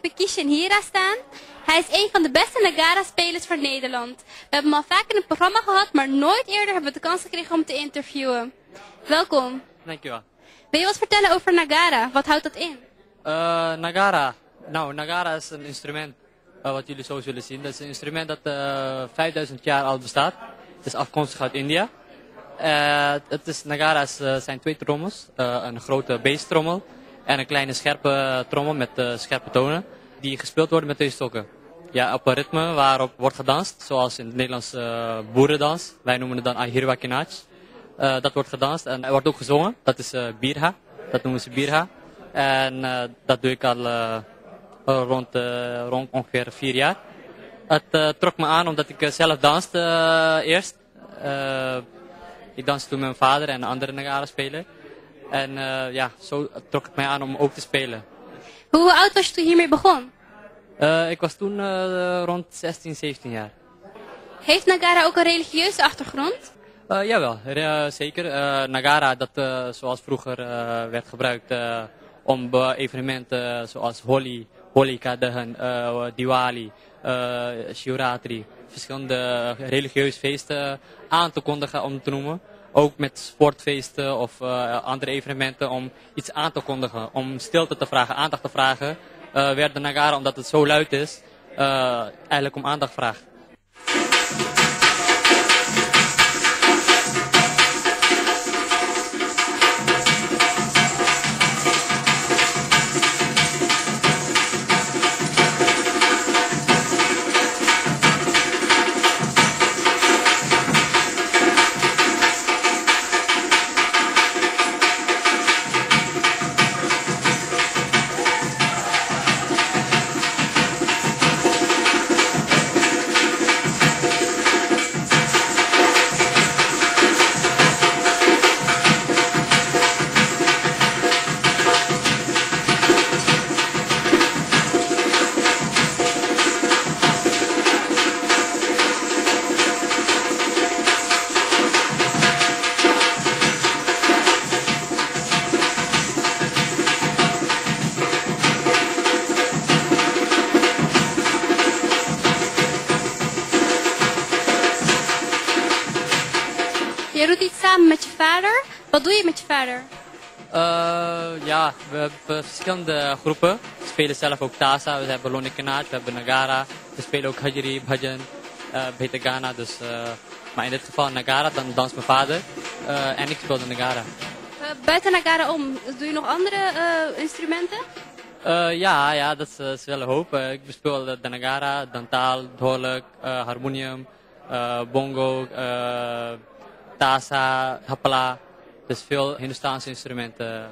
heb ik Kishan Hira staan. Hij is een van de beste Nagara-spelers van Nederland. We hebben hem al vaak in het programma gehad, maar nooit eerder hebben we de kans gekregen om te interviewen. Welkom. Dankjewel. Wil je wat vertellen over Nagara? Wat houdt dat in? Nagara. Nou, Nagara is een instrument wat jullie zo zullen zien. Dat is een instrument dat 5000 jaar al bestaat. Het is afkomstig uit India. Nagara's zijn twee trommels. Een grote basstrommel en een kleine scherpe trommel met scherpe tonen. Die gespeeld worden met twee stokken. Ja, op een ritme waarop wordt gedanst. Zoals in het Nederlands boerendans. Wij noemen het dan Ahirwa Kinach. Dat wordt gedanst en er wordt ook gezongen. Dat is birha. Dat noemen ze birha. En dat doe ik al rond ongeveer 4 jaar. Het trok me aan omdat ik zelf danste eerst. Ik danste toen met mijn vader en een andere Nagara-speler. En ja, zo trok het mij aan om ook te spelen. Hoe oud was je toen hiermee begon? Ik was toen rond 16, 17 jaar. Heeft Nagara ook een religieuze achtergrond? Jawel, zeker. Nagara, dat zoals vroeger werd gebruikt om evenementen zoals Holi, Holika Dahan, Diwali, Shivratri, verschillende religieuze feesten aan te kondigen om te noemen. Ook met sportfeesten of andere evenementen om iets aan te kondigen, om stilte te vragen, aandacht te vragen, werd de Nagara, omdat het zo luid is, eigenlijk om aandacht vraagt. Je doet iets samen met je vader. Wat doe je met je vader? Ja, we hebben verschillende groepen. We spelen zelf ook Tasa, we hebben Loni Kinach, we hebben Nagara. We spelen ook Hajri, Bhajan, Bhetagana. Dus, maar in dit geval Nagara, dan danst mijn vader. En ik speel de Nagara. Buiten Nagara om, doe je nog andere instrumenten? Ja, dat is wel een hoop. Ik bespeel de Nagara, dantaal, dholak, harmonium, bongo, tasa, hapla. Dus veel Hindoestaanse instrumenten.